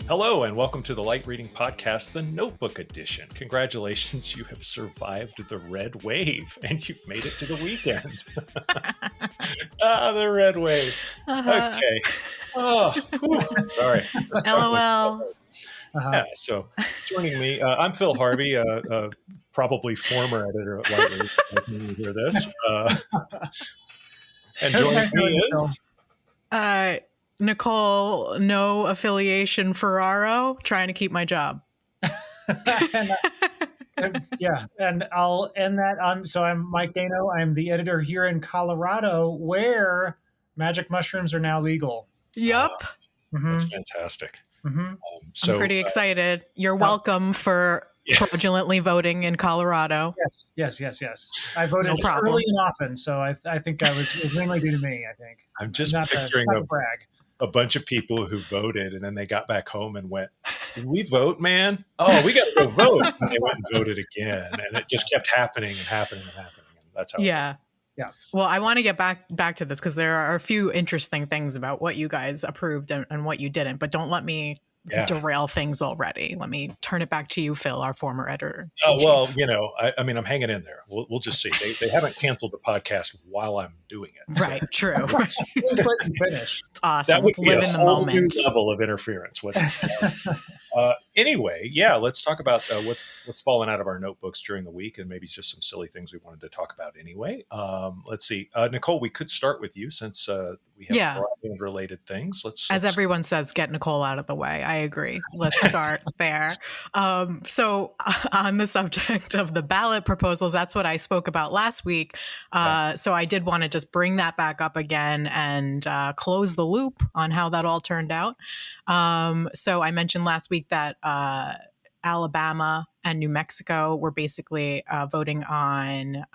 Hello, and welcome to the Light Reading Podcast, the Notebook Edition. Congratulations, you have survived the red wave, and you've made it to the weekend. The red wave. Okay. Oh, sorry. LOL. Yeah, so joining me, I'm Phil Harvey, probably former editor at Light Reading. That's when you hear this. And joining me is... Nicole, no affiliation Ferraro, trying to keep my job. And I'll end that. I'm Mike Dano. I'm the editor here in Colorado, where magic mushrooms are now legal. Yep. That's fantastic. Mm-hmm. I'm pretty excited. You're welcome for fraudulently voting in Colorado. Yes. I voted early and often, so I think it was mainly due to me, I think. I'm just picturing a bunch of people who voted, and then they got back home and went, "Did we vote, man? Oh, we got to go vote." And they went and voted again, and it just kept happening and happening and happening. And that's how. Yeah. Well, I want to get back to this because there are a few interesting things about what you guys approved and what you didn't. But don't let me derail things already. Let me turn it back to you, Phil, our former editor. Oh, well, I mean, I'm hanging in there. We'll just see. They haven't canceled the podcast while I'm doing it. Right. True. Just let you finish. It's awesome. That would be live a in the whole moment. new level of interference. Anyway, let's talk about what's fallen out of our notebooks during the week, and maybe just some silly things we wanted to talk about anyway. Let's see. Nicole, we could start with you since we have broadband-related things. As everyone says, get Nicole out of the way. I agree. Let's start there. So on the subject of the ballot proposals, that's what I spoke about last week. So I did want to just bring that back up again and close the loop on how that all turned out. So I mentioned last week that Alabama and New Mexico were basically voting on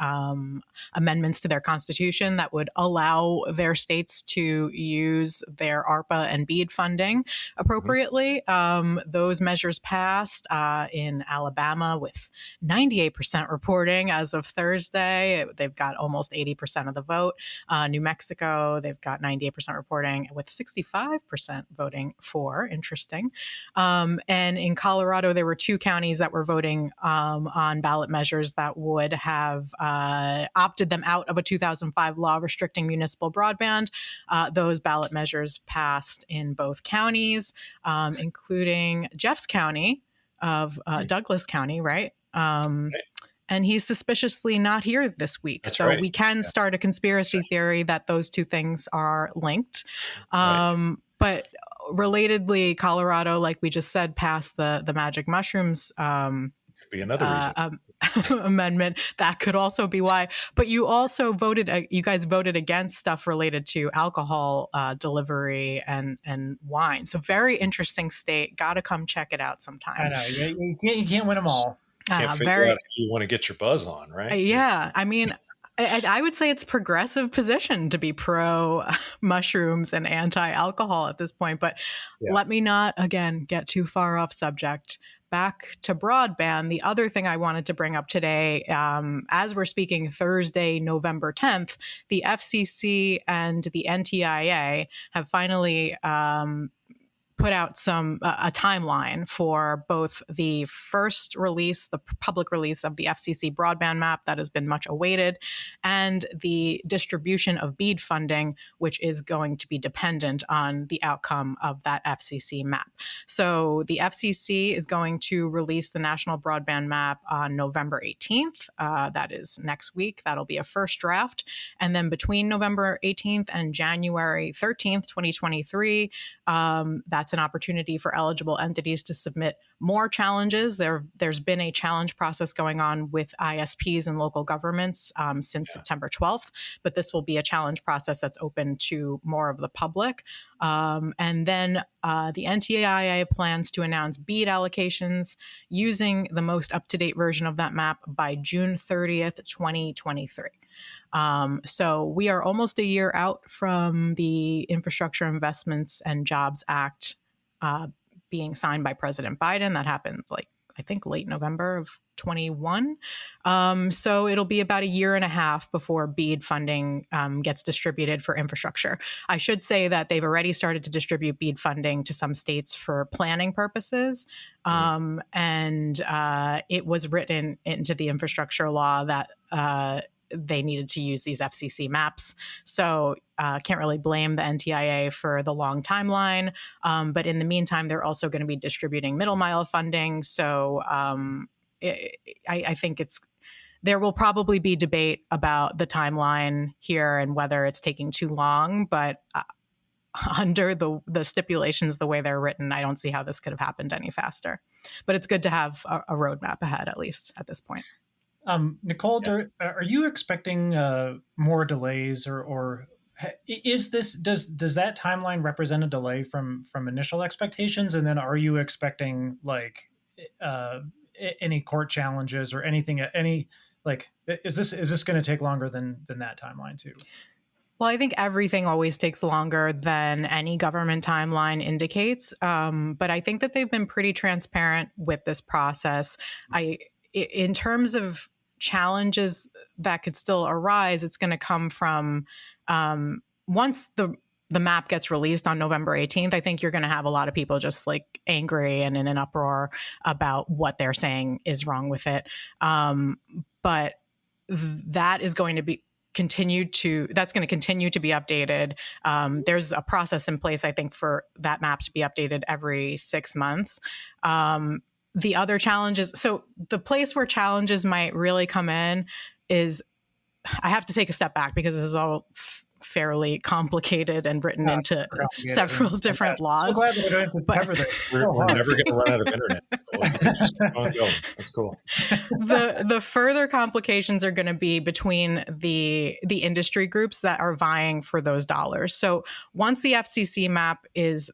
amendments to their constitution that would allow their states to use their ARPA and BEAD funding appropriately. Those measures passed in Alabama with 98% reporting as of Thursday. They've got almost 80% of the vote. New Mexico, they've got 98% reporting with 65% voting for. Interesting. And in Colorado, there were two counties that were voting on ballot measures that would have opted them out of a 2005 law restricting municipal broadband. Those ballot measures passed in both counties, including Jeff's county of Douglas County, right? And he's suspiciously not here this week. That's so right. We can start a conspiracy theory that those two things are linked. But relatedly, Colorado, like we just said, passed the magic mushrooms could be another reason. Amendment. That could also be why. But you also you guys voted against stuff related to alcohol delivery and wine. So very interesting state. Got to come check it out sometime. I know. You can't win them all. Can't figure out if you want to get your buzz on, right? Yeah. I mean, I would say it's progressive position to be pro mushrooms and anti-alcohol at this point. But let me not, again, get too far off subject. Back to broadband. The other thing I wanted to bring up today, as we're speaking Thursday, November 10th, the FCC and the NTIA have finally put out a timeline for both the first release, the public release of the FCC broadband map that has been much awaited, and the distribution of BEAD funding, which is going to be dependent on the outcome of that FCC map. So the FCC is going to release the national broadband map on November 18th. That is next week. That'll be a first draft. And then between November 18th and January 13th, 2023, that's an opportunity for eligible entities to submit more challenges. There's been a challenge process going on with ISPs and local governments since September 12th, but this will be a challenge process that's open to more of the public. And then the NTIA plans to announce BEAD allocations using the most up-to-date version of that map by June 30th, 2023. So we are almost a year out from the Infrastructure Investments and Jobs Act being signed by President Biden. That happened like I think, late November of 21. So it'll be about a year and a half before BEAD funding gets distributed for infrastructure. I should say that they've already started to distribute BEAD funding to some states for planning purposes. And it was written into the infrastructure law that they needed to use these FCC maps. So can't really blame the NTIA for the long timeline. But in the meantime, they're also going to be distributing middle mile funding. So I think there will probably be debate about the timeline here and whether it's taking too long. But under the stipulations, the way they're written, I don't see how this could have happened any faster. But it's good to have a roadmap ahead, at least at this point. Nicole, are you expecting more delays, or is does that timeline represent a delay from initial expectations? And then are you expecting like any court challenges or anything? Is this going to take longer than that timeline too? Well, I think everything always takes longer than any government timeline indicates. But I think that they've been pretty transparent with this process. In terms of challenges that could still arise, it's going to come from once the map gets released on November 18th, I think you're going to have a lot of people just like angry and in an uproar about what they're saying is wrong with it. But that is going to be continue to be updated. There's a process in place, I think, for that map to be updated every 6 months. The other challenges, so the place where challenges might really come in is, I have to take a step back because this is all fairly complicated and written into several different laws. So glad that we don't have to cover this. We're never going to run out of internet. Just keep on going. That's cool. The further complications are going to be between the industry groups that are vying for those dollars. So once the FCC map is,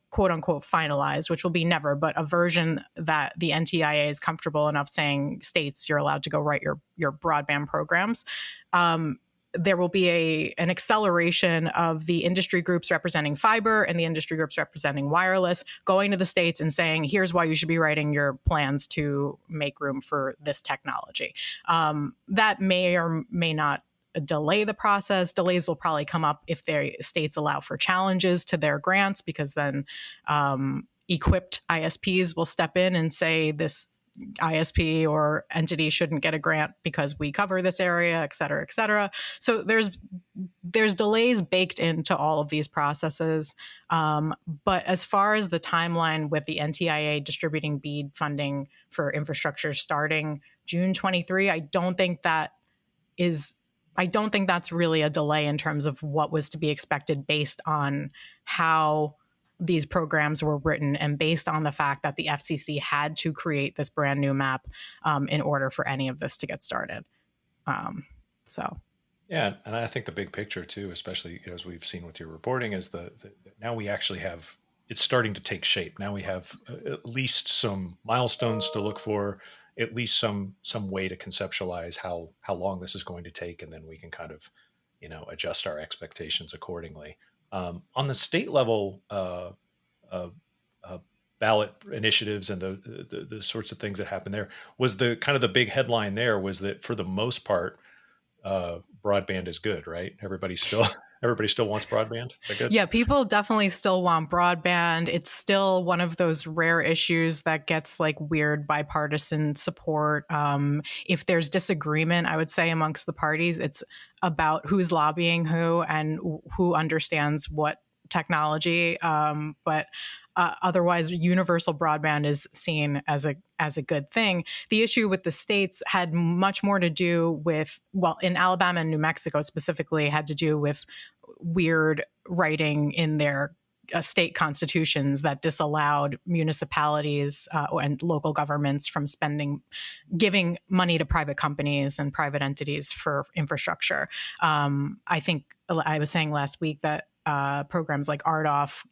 quote unquote, finalized, which will be never, but a version that the NTIA is comfortable enough saying states, you're allowed to go write your broadband programs. There will be an acceleration of the industry groups representing fiber and the industry groups representing wireless going to the states and saying, here's why you should be writing your plans to make room for this technology. That may or may not delay the process. Delays will probably come up if their states allow for challenges to their grants, because then equipped ISPs will step in and say this ISP or entity shouldn't get a grant because we cover this area, et cetera, et cetera. So there's delays baked into all of these processes. But as far as the timeline with the NTIA distributing BEAD funding for infrastructure starting June 23, I don't think that's really a delay in terms of what was to be expected based on how these programs were written and based on the fact that the FCC had to create this brand new map in order for any of this to get started. Yeah, and I think the big picture too, especially as we've seen with your reporting, is that now we actually have, it's starting to take shape. Now we have at least some milestones to look for, at least some way to conceptualize how long this is going to take, and then we can kind of adjust our expectations accordingly. On the state level, ballot initiatives and the sorts of things that happen there, was the kind of the big headline there was that for the most part, broadband is good, right? Everybody still wants broadband. Is that good? Yeah, people definitely still want broadband. It's still one of those rare issues that gets like weird bipartisan support. If there's disagreement, I would say amongst the parties, it's about who's lobbying who and who understands what technology. But otherwise, universal broadband is seen as a good thing. The issue with the states had much more to do with, well, in Alabama and New Mexico specifically, had to do with weird writing in their state constitutions that disallowed municipalities and local governments from giving money to private companies and private entities for infrastructure. I think I was saying last week that programs like RDOF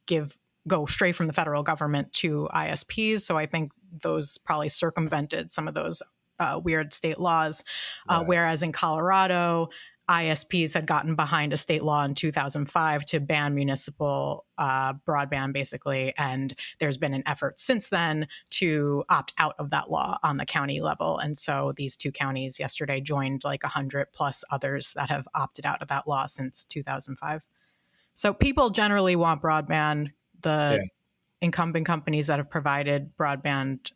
go straight from the federal government to ISPs. So I think those probably circumvented some of those weird state laws. Whereas in Colorado, ISPs had gotten behind a state law in 2005 to ban municipal broadband, basically. And there's been an effort since then to opt out of that law on the county level. And so these 2 counties yesterday joined like 100 plus others that have opted out of that law since 2005. So people generally want broadband. The incumbent companies that have provided broadband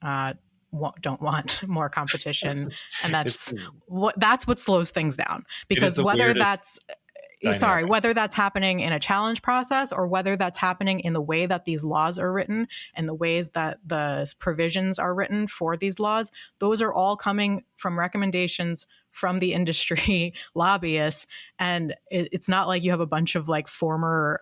don't want more competition, and that's what slows things down. Because whether that's happening in a challenge process or whether that's happening in the way that these laws are written and the ways that the provisions are written for these laws, those are all coming from recommendations from the industry lobbyists. And it's not like you have a bunch of like former,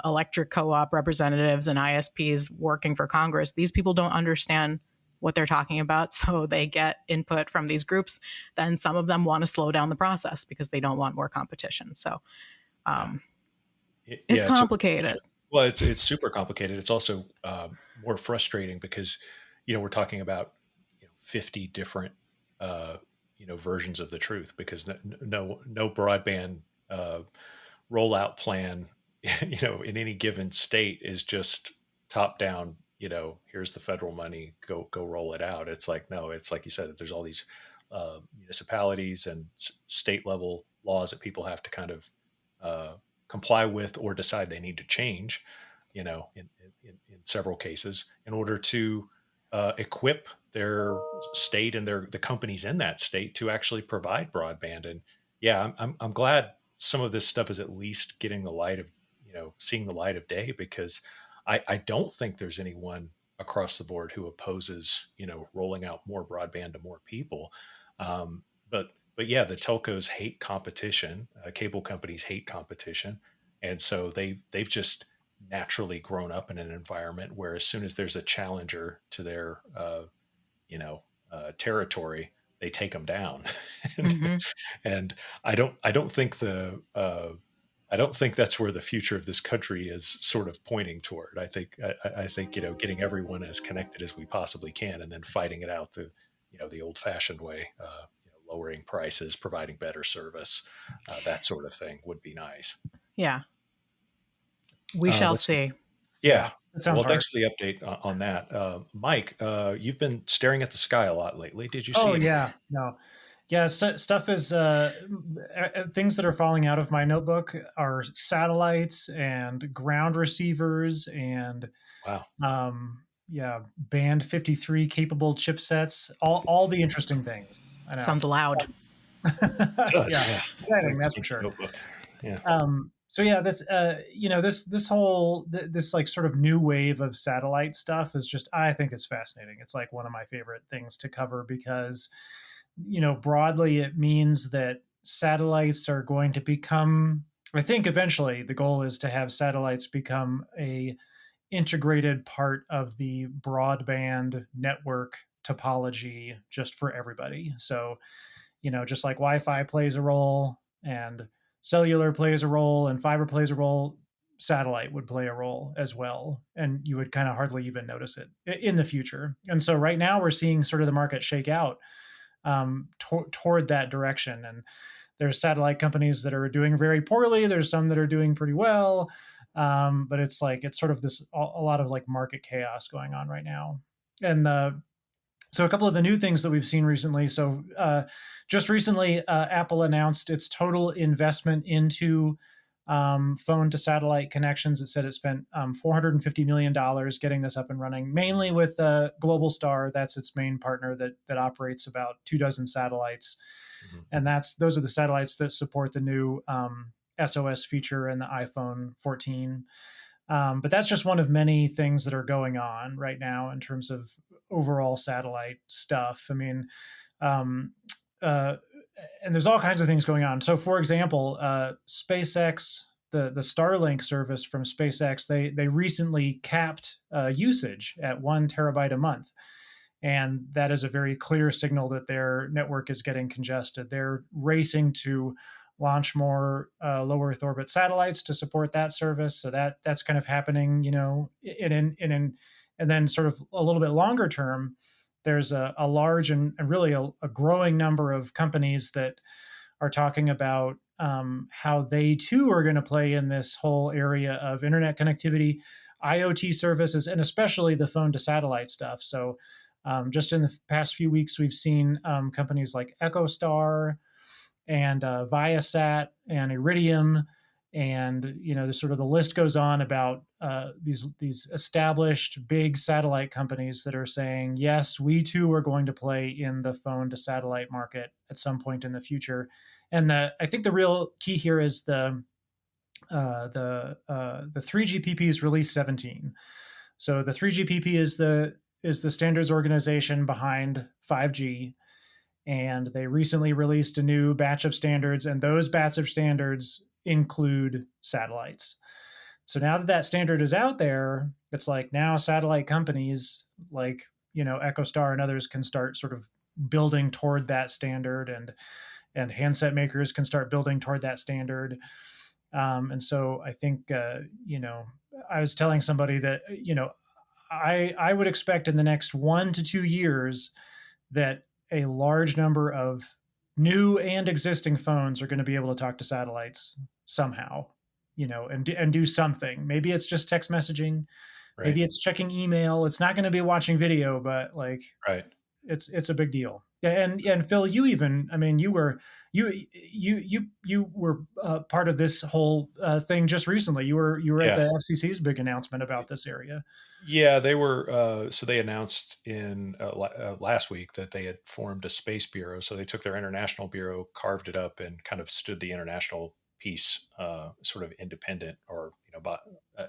electric co-op representatives and ISPs working for Congress. These people don't understand what they're talking about, so they get input from these groups. Then some of them want to slow down the process because they don't want more competition. So it's complicated. It's super complicated. It's also more frustrating because, we're talking about 50 different versions of the truth, because no broadband rollout plan in any given state is just top down, here's the federal money, go roll it out. It's like, no, it's like you said, there's all these municipalities and state level laws that people have to kind of comply with or decide they need to change, in several cases in order to equip their state and the companies in that state to actually provide broadband. And I'm glad some of this stuff is at least getting the light of, seeing the light of day, because I don't think there's anyone across the board who opposes, rolling out more broadband to more people. But yeah, the telcos hate competition. Cable companies hate competition. And so they've just naturally grown up in an environment where as soon as there's a challenger to their, territory, they take them down. And I don't think I don't think that's where the future of this country is sort of pointing toward. I think getting everyone as connected as we possibly can, and then fighting it out the old-fashioned way, lowering prices, providing better service, that sort of thing would be nice. Yeah, we shall see. Yeah. Well, thanks for the update on that, Mike. You've been staring at the sky a lot lately. Did you see? Oh yeah, no. Yeah, stuff is things that are falling out of my notebook are satellites and ground receivers and band 53 capable chipsets, all the interesting things. I know. Sounds loud. Exciting, that's for sure. Notebook. Yeah. So yeah, this this whole this like sort of new wave of satellite stuff is just, I think it's fascinating. It's like one of my favorite things to cover because broadly, it means that satellites are going to become, I think eventually the goal is to have satellites become a integrated part of the broadband network topology just for everybody. So, just like Wi-Fi plays a role and cellular plays a role and fiber plays a role, satellite would play a role as well. And you would kind of hardly even notice it in the future. And so right now we're seeing sort of the market shake out toward that direction. And there's satellite companies that are doing very poorly. There's some that are doing pretty well. But it's sort of this, a lot of like market chaos going on right now. And so a couple of the new things that we've seen recently. So just recently, Apple announced its total investment into phone to satellite connections. It said it spent $450 million getting this up and running, mainly with Globalstar. That's its main partner that operates about 24 satellites. Mm-hmm. And those are the satellites that support the new SOS feature in the iPhone 14. But that's just one of many things that are going on right now in terms of overall satellite stuff. I mean, and there's all kinds of things going on. So, for example, SpaceX, the Starlink service from SpaceX, they recently capped usage at 1 terabyte a month. And that is a very clear signal that their network is getting congested. They're racing to launch more low Earth orbit satellites to support that service. So that's kind of happening, and then sort of a little bit longer term, there's a large and really a growing number of companies that are talking about how they too are going to play in this whole area of internet connectivity, IoT services, and especially the phone to satellite stuff. So, just in the past few weeks, we've seen companies like EchoStar and Viasat and Iridium, and the sort of the list goes on about these established big satellite companies that are saying, yes, we too are going to play in the phone to satellite market at some point in the future. And I think the real key here is the 3GPP is release 17. So the 3GPP is the standards organization behind 5G, and they recently released a new batch of standards, and those batch of standards include satellites. So now that that standard is out there, it's like now satellite companies like EchoStar and others can start sort of building toward that standard, and handset makers can start building toward that standard. And so I think I was telling somebody that I would expect in the next 1 to 2 years that a large number of new and existing phones are going to be able to talk to satellites somehow, and do something. Maybe it's just text messaging, Right. maybe it's checking email. It's not going to be watching video, but like, right. It's a big deal. Yeah, and Phil, you were part of this whole thing just recently. You were at the FCC's big announcement about this area. Yeah, they were. So they announced in last week that they had formed a space bureau. So they took their international bureau, carved it up, and kind of stood the international piece sort of independent, or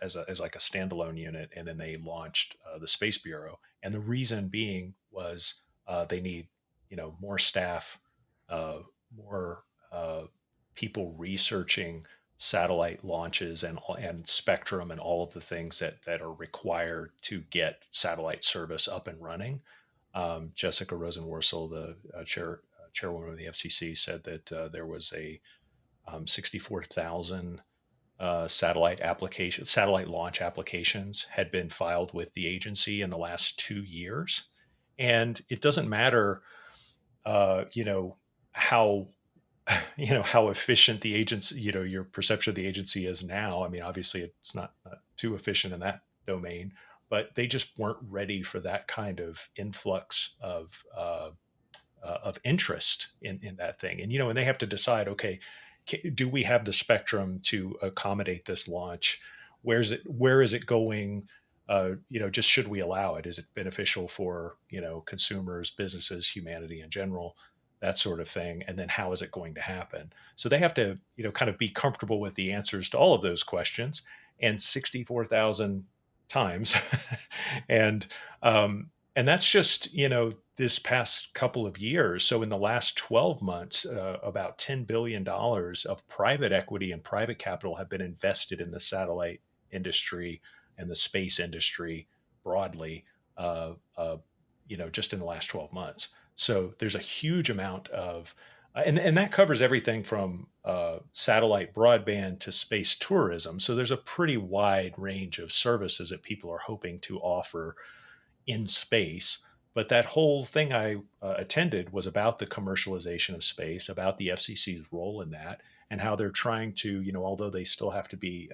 as like a standalone unit. And then they launched the space bureau. And the reason being was they need more staff, more people researching satellite launches and spectrum and all of the things that are required to get satellite service up and running. Jessica Rosenworcel, the chairwoman of the FCC, said that there was a 64,000 satellite launch applications had been filed with the agency in the last 2 years, and it doesn't matter, how how efficient the agency, your perception of the agency is now. I mean, obviously it's not too efficient in that domain, but they just weren't ready for that kind of influx of interest in that thing. And they have to decide, okay, do we have the spectrum to accommodate this launch? Where is it going? Just should we allow it? Is it beneficial for, consumers, businesses, humanity in general? That sort of thing. And then how is it going to happen? So they have to, kind of be comfortable with the answers to all of those questions, and 64,000 times. and that's just, this past couple of years. So in the last 12 months, about $10 billion of private equity and private capital have been invested in the satellite industry and the space industry broadly, just in the last 12 months. So there's a huge amount of, and that covers everything from satellite broadband to space tourism. So there's a pretty wide range of services that people are hoping to offer in space. But that whole thing I attended was about the commercialization of space, about the FCC's role in that, and how they're trying to, although they still have to be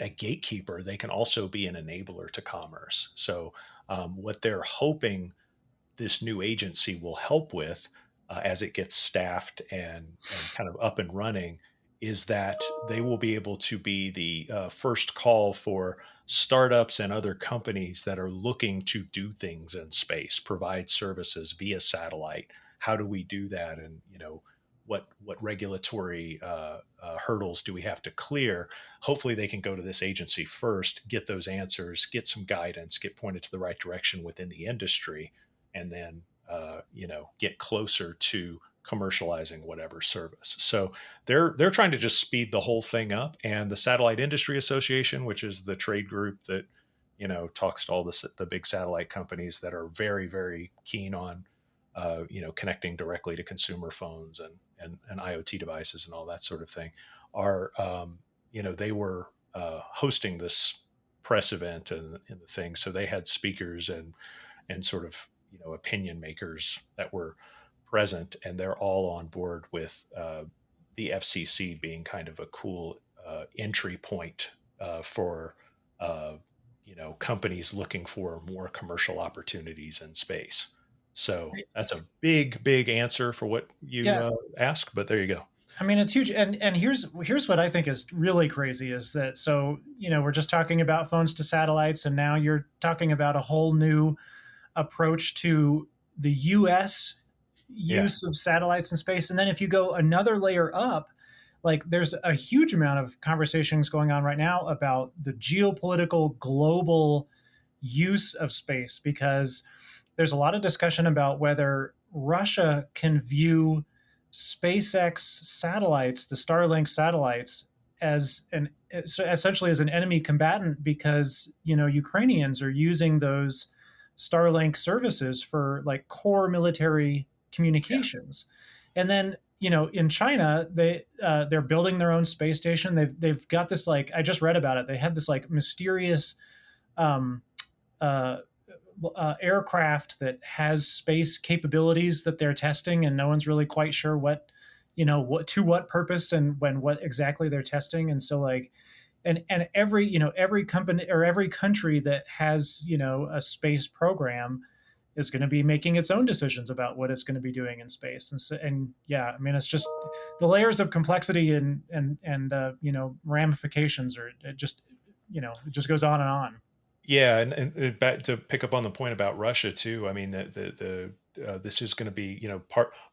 a gatekeeper, they can also be an enabler to commerce. So what they're hoping this new agency will help with, as it gets staffed and kind of up and running, is that they will be able to be the first call for startups and other companies that are looking to do things in space, provide services via satellite. How do we do that? And what regulatory hurdles do we have to clear? Hopefully they can go to this agency first, get those answers, get some guidance, get pointed to the right direction within the industry, and then get closer to commercializing whatever service. So they're trying to just speed the whole thing up. And the Satellite Industry Association, which is the trade group that talks to all the big satellite companies that are very, very keen on connecting directly to consumer phones and IoT devices and all that sort of thing, are they were hosting this press event and the thing. So they had speakers and sort of opinion makers that were present, and they're all on board with the FCC being kind of a cool entry point for companies looking for more commercial opportunities in space. So that's a big answer for what you asked, but there you go. I mean, it's huge. And here's what I think is really crazy is that, so, we're just talking about phones to satellites, and now you're talking about a whole new approach to the US use of satellites in space. And then if you go another layer up, like, there's a huge amount of conversations going on right now about the geopolitical global use of space, because there's a lot of discussion about whether Russia can view SpaceX satellites, the Starlink satellites, as essentially as an enemy combatant, because Ukrainians are using those Starlink services for like core military communications. And then in China, they're building their own space station. They've got this, like, I just read about it. They had this like mysterious aircraft that has space capabilities that they're testing, and no one's really quite sure what purpose and what exactly they're testing. And so, like, and every company or every country that has a space program is going to be making its own decisions about what it's going to be doing in space. And so, I mean, it's just the layers of complexity and ramifications are it just goes on and on. Yeah, and back to pick up on the point about Russia too. I mean, this is going to be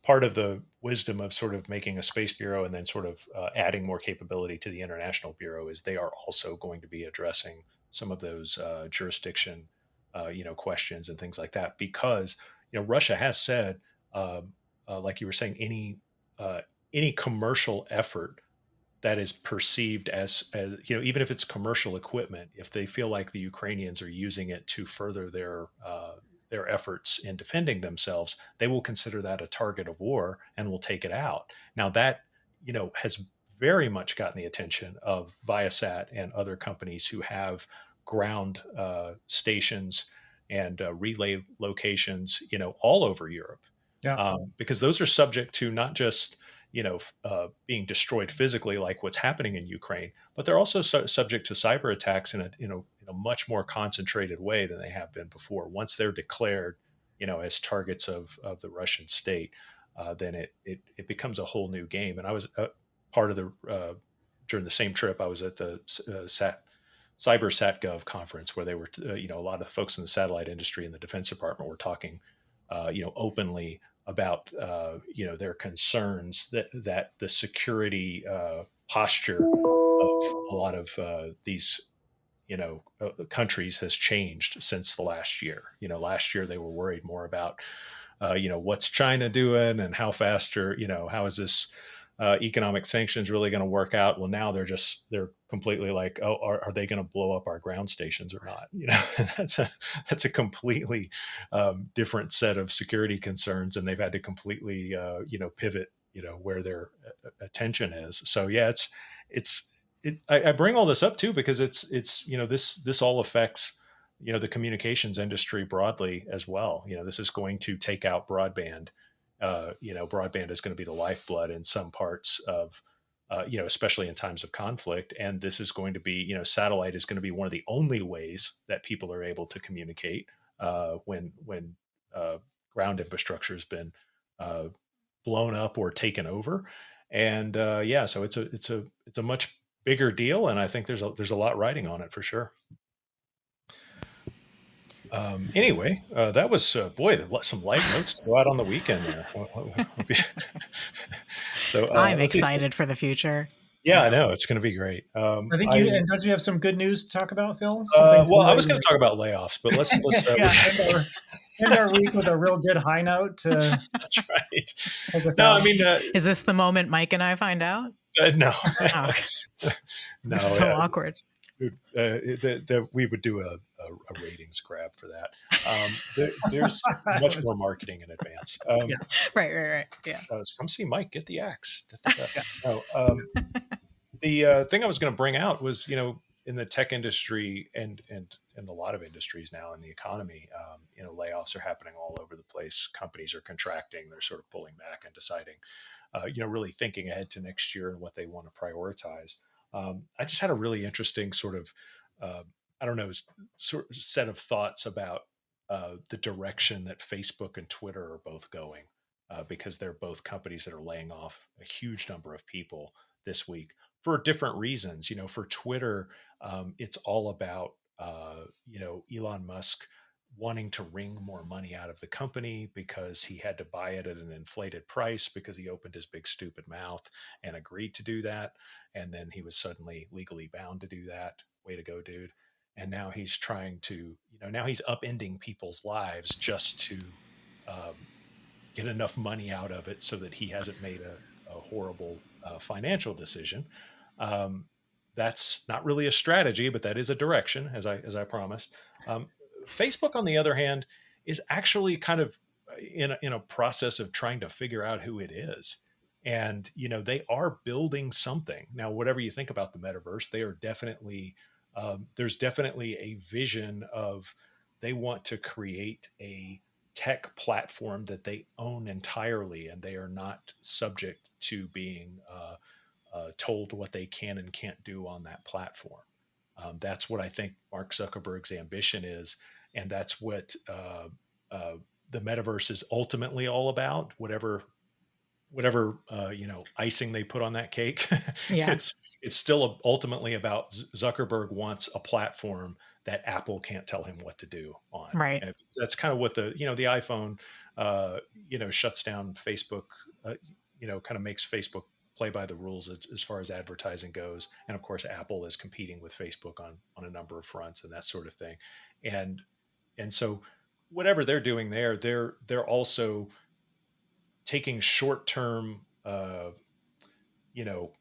part of the wisdom of sort of making a space bureau and then sort of adding more capability to the international bureau is they are also going to be addressing some of those jurisdiction questions and things like that, because Russia has said, like you were saying, any commercial effort that is perceived as even if it's commercial equipment, if they feel like the Ukrainians are using it to further their efforts in defending themselves, they will consider that a target of war and will take it out. Now that has very much gotten the attention of Viasat and other companies who have ground stations and relay locations all over Europe, because those are subject to not just being destroyed physically, like what's happening in Ukraine, but they're also subject to cyber attacks in a much more concentrated way than they have been before. Once they're declared, as targets of the Russian state, then it becomes a whole new game. And I was part of the during the same trip, I was at the Cyber SatGov conference where they were, a lot of folks in the satellite industry and the Defense Department were talking, openly about their concerns that the security posture of a lot of these countries has changed since the last year. Last year they were worried more about what's China doing and how fast how is this economic sanctions really going to work out? Well, now they're completely like, oh, are they going to blow up our ground stations or not? That's a completely different set of security concerns, and they've had to completely pivot where their attention is. So yeah, I bring all this up too because it's this all affects the communications industry broadly as well. This is going to take out broadband. Broadband is going to be the lifeblood in some parts of, especially in times of conflict. And this is going to be, satellite is going to be one of the only ways that people are able to communicate when ground infrastructure has been blown up or taken over. And so it's a much bigger deal, and I think there's a lot riding on it for sure. Anyway, that was some light notes to go out on the weekend there. So I'm excited for the future. Yeah, I know it's going to be great. I think and don't you have some good news to talk about, Phil? Well, I was going to talk about layoffs, but let's end our week with a real good high note. That's right. No, I mean, is this the moment Mike and I find out? No, no, so awkward. We would do a ratings grab for that. There's much more marketing in advance. Right. Yeah. Come see Mike, get the axe. The thing I was going to bring out was, in the tech industry and in a lot of industries now in the economy, layoffs are happening all over the place. Companies are contracting. They're sort of pulling back and deciding, really thinking ahead to next year and what they want to prioritize. I just had a really interesting sort of, I don't know, sort of set of thoughts about the direction that Facebook and Twitter are both going, because they're both companies that are laying off a huge number of people this week for different reasons. For Twitter, it's all about Elon Musk wanting to wring more money out of the company because he had to buy it at an inflated price because he opened his big stupid mouth and agreed to do that, and then he was suddenly legally bound to do that. Way to go, dude. And now he's trying to, now he's upending people's lives just to get enough money out of it so that he hasn't made a horrible financial decision. That's not really a strategy, but that is a direction, as I promised. Facebook, on the other hand, is actually kind of in a process of trying to figure out who it is. And, they are building something. Now, whatever you think about the metaverse, they are definitely, there's definitely a vision of, they want to create a tech platform that they own entirely, and they are not subject to being told what they can and can't do on that platform. That's what I think Mark Zuckerberg's ambition is, and that's what the metaverse is ultimately all about. Whatever icing they put on that cake, yeah. it's still ultimately about Zuckerberg wants a platform that Apple can't tell him what to do on. Right. And that's kind of what the iPhone shuts down Facebook, kind of makes Facebook play by the rules as far as advertising goes. And of course, Apple is competing with Facebook on a number of fronts and that sort of thing. And so whatever they're doing there, they're also taking short-term,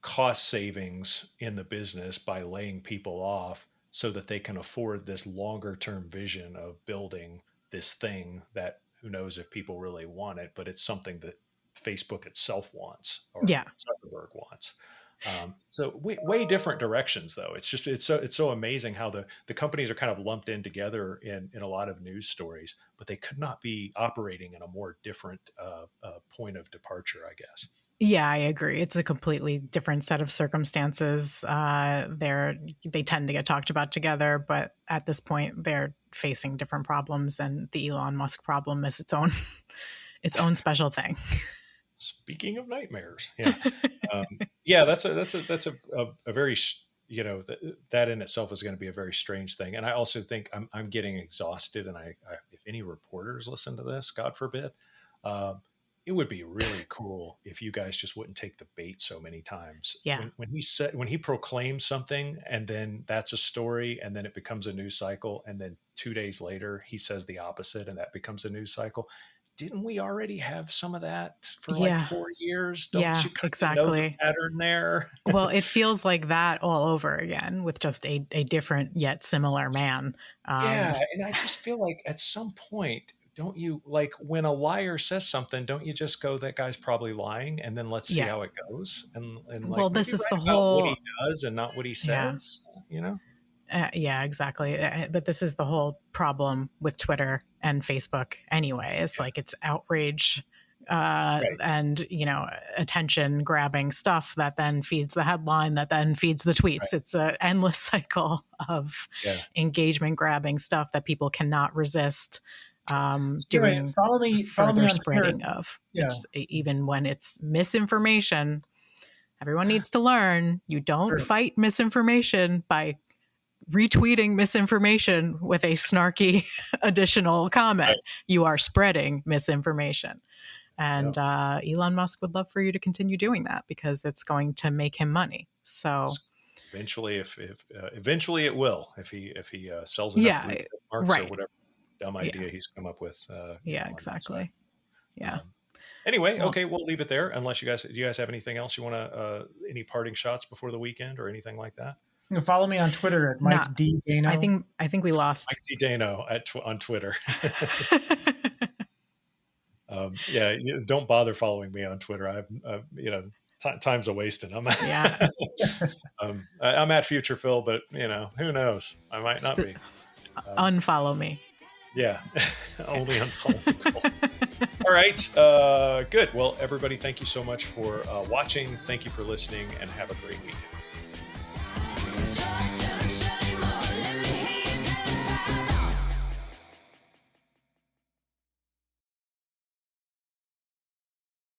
cost savings in the business by laying people off so that they can afford this longer-term vision of building this thing that who knows if people really want it, but it's something that Facebook itself wants, or Zuckerberg wants. So way different directions, though. It's so amazing how the companies are kind of lumped in together in a lot of news stories, but they could not be operating in a more different point of departure, I guess. Yeah, I agree. It's a completely different set of circumstances. They tend to get talked about together, but at this point, they're facing different problems, and the Elon Musk problem is its own special thing. Speaking of nightmares, yeah, that's a very that in itself is going to be a very strange thing. And I also think I'm getting exhausted. And I if any reporters listen to this, God forbid, it would be really cool if you guys just wouldn't take the bait so many times. Yeah. When he proclaims something, and then that's a story, and then it becomes a news cycle, and then 2 days later he says the opposite, and that becomes a news cycle. Didn't we already have some of that for like 4 years? Don't you exactly know the pattern there? Well, it feels like that all over again with just a different yet similar man. Yeah, and I just feel like at some point, don't you, like, when a liar says something, don't you just go, that guy's probably lying, and then let's see how it goes? And like, well, this is the about whole what he does and not what he says, yeah, exactly. But this is the whole problem with Twitter and Facebook anyway. It's like it's outrage and, attention grabbing stuff that then feeds the headline, that then feeds the tweets. Right. It's an endless cycle of engagement grabbing stuff that people cannot resist doing follow me spreading of. Even when it's misinformation, everyone needs to learn you don't fight misinformation by retweeting misinformation with a snarky additional comment. Right. You are spreading misinformation. And Elon Musk would love for you to continue doing that because it's going to make him money. So eventually, if eventually it will, if he sells enough marks or whatever dumb idea he's come up with. Exactly. Yeah. Anyway, okay, we'll leave it there. Unless do you guys have anything else you want to, any parting shots before the weekend or anything like that? You can follow me on Twitter at Mike D. Dano. I think we lost Mike D. Dano on Twitter. Don't bother following me on Twitter. time's a wasting. Yeah. I'm at Future Phil, but who knows? I might not be. Unfollow me. Yeah, only unfollow. All right, good. Well, everybody, thank you so much for watching. Thank you for listening, and have a great week.